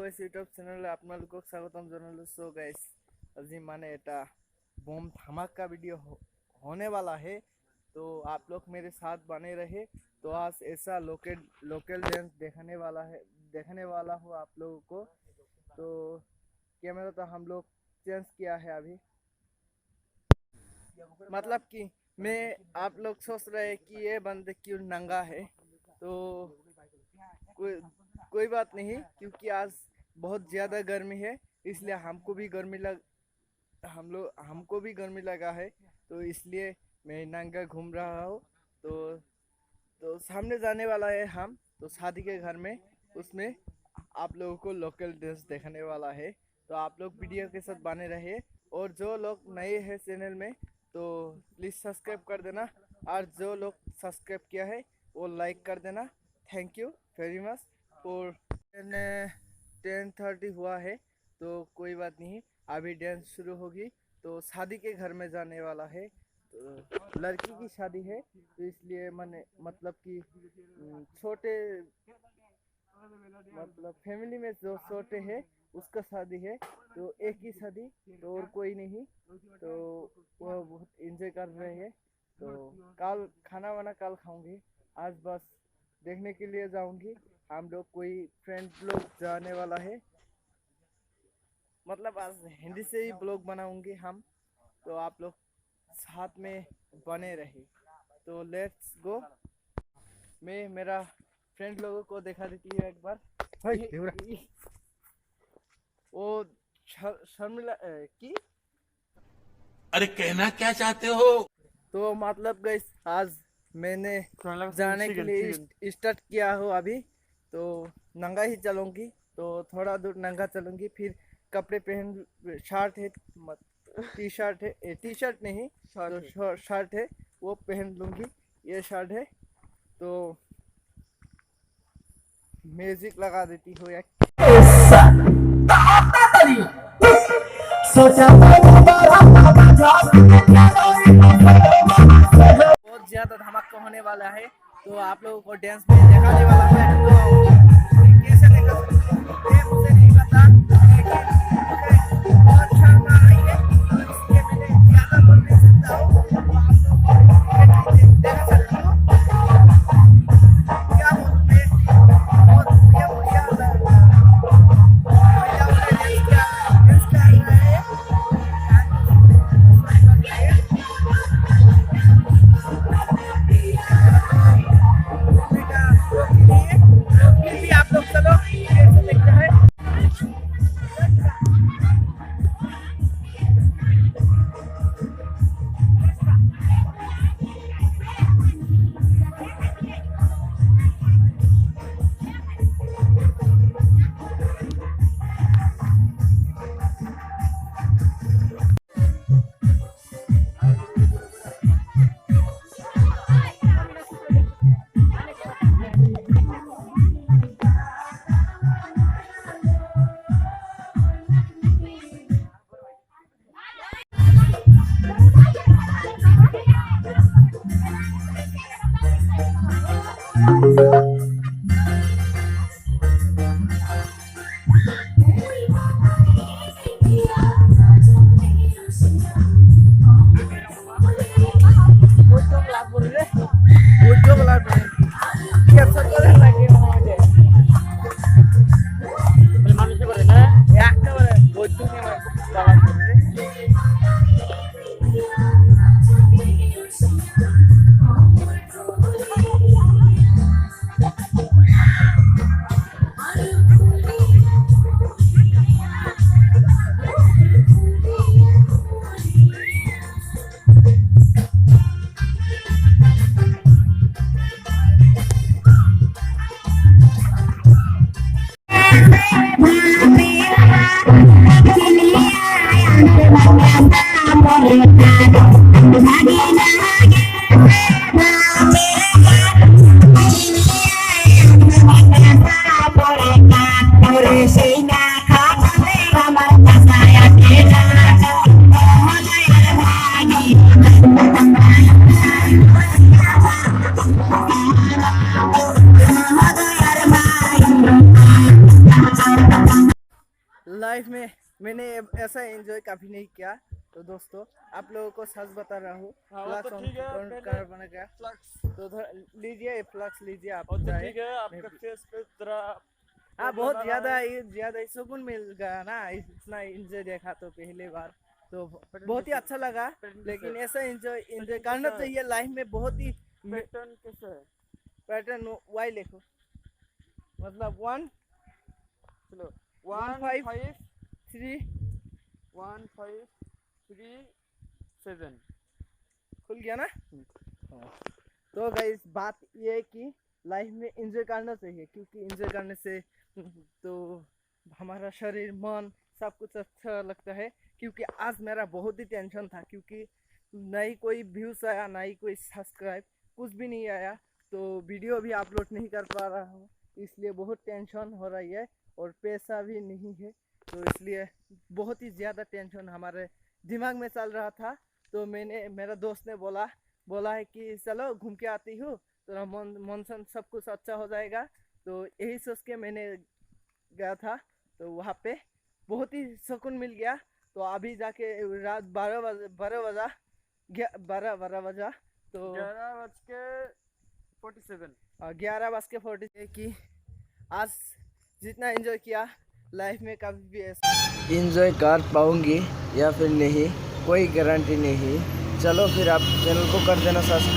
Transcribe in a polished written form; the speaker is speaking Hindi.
গাইস ইউটিউব চ্যানেলে আপনাদেরকে স্বাগতম জানালো। सो गाइस अजी माने एटा बम धमाका वीडियो होने वाला है, तो आप लोग मेरे साथ बने रहे। तो आज ऐसा लोकल डांस देखने वाला हूँ आप लोगों को। तो कैमरा तो हम लोग चेंज किया है अभी, मतलब कि मैं आप लोग सोच रहे हैं कि ये बंदे क्यों नंगा है। तो कोई बात नहीं, क्योंकि आज बहुत ज़्यादा गर्मी है, इसलिए हमको भी गर्मी लगा है। तो इसलिए मैं नंगा घूम रहा हूँ। तो सामने जाने वाला है हम तो शादी के घर में, उसमें आप लोगों को लोकल डांस देखने वाला है। तो आप लोग वीडियो के साथ बने रहिए, और जो लोग नए हैं चैनल में तो प्लीज़ सब्सक्राइब कर देना, और जो लोग सब्सक्राइब किया है वो लाइक कर देना। Thank you very much. और 10:30 हुआ है, तो कोई बात नहीं, अभी डांस शुरू होगी। तो शादी के घर में जाने वाला है, तो लड़की की शादी है, तो इसलिए मैंने मतलब कि छोटे मतलब फैमिली में जो छोटे हैं उसका शादी है, तो एक ही शादी, तो और कोई नहीं। तो वह बहुत एंजॉय कर रहे हैं। तो कल खाना वाना कल खाऊंगी, आज बस देखने के लिए जाऊंगी। हम लोग कोई फ्रेंड लोग जाने वाला है, मतलब आज हिंदी से ही ब्लॉग बनाऊंगे हम। तो आप लोग साथ में बने रहे। तो लेट्स गो। मैं मेरा फ्रेंड लोगों को दिखा देती है एक बार। वो शर्मिला की अरे कहना क्या चाहते हो? तो मतलब गई आज मैंने जाने के लिए स्टार्ट किया हो अभी। तो नंगा ही चलूंगी, तो थोड़ा दूर नंगा चलूंगी, फिर कपड़े पहन शर्ट है टी शर्ट है टी शर्ट नहीं तो शर्ट है वो पहन लूंगी। ये शर्ट है, तो म्यूजिक लगा देती हो यार। बहुत ज्यादा धमाका होने वाला है, तो आप लोगों को डांस में दिखाने वाला है। तो कैसे देखा मुझे नहीं पता, लेकिन मुझे बहुत शर्म आ रही है, तो इसलिए मैंने ज्यादा बोल नहीं सकता हूँ। तो आप लोग देखा सकते हो, क्या बोलूं मैं, बहुत बढ़िया आप लोग चलो लाइफ में मैंने ऐसा एंजॉय कभी नहीं किया। तो दोस्तों आप लोगों को सच बता रहा हूँ, हाँ, वो तो फ्लक्स ठीक है, कौन पहले कर बनेगा। फ्लक्स तो लीजिए फ्लक्स लीजिए आप और तो चाहे। ठीक है, आपके फेस पे जरा हाँ problem बहुत आ रहा ज्यादा है। ज्यादा ही सुकून मिल गया ना, इतना एंजॉय देखा तो पहली बार तो Pattern बहुत ही कैसे- अच्छा लगा। pattern लेकिन कैसे- ऐसा एंजॉय एंजॉय pattern करना कैसा है? चाहिए लाइफ में, बहुत ही पैटर्न कैसा है? पैटर्न वाई लिखो, मतलब 1 चलो 1 1 5 5 3 1 5 3 7। खुल गया ना। तो गाइस बात ये है कि लाइफ में एंजॉय करना चाहिए, क्योंकि एंजॉय करने से तो हमारा शरीर मन सब कुछ अच्छा लगता है। क्योंकि आज मेरा बहुत ही टेंशन था, क्योंकि ना ही कोई व्यूज आया, ना ही कोई सब्सक्राइब, कुछ भी नहीं आया। तो वीडियो भी अपलोड नहीं कर पा रहा हूँ, इसलिए बहुत टेंशन हो रही है। और पैसा भी नहीं है, तो इसलिए बहुत ही ज़्यादा टेंशन हमारे दिमाग में चल रहा था। तो मेरा दोस्त ने बोला है कि चलो घूम के आती हूँ, तो मन सब कुछ अच्छा हो जाएगा। तो यही सोच के मैंने गया था। तो वहाँ पे बहुत ही सुकून मिल गया। तो अभी जाके रात 12 बजा तो 11:47। 11:40 कि आज जितना एंजॉय किया लाइफ में कभी भी ऐसा एंजॉय कर पाऊंगी या फिर नहीं, कोई गारंटी नहीं। चलो फिर आप चैनल को कर देना सब्सक्राइब।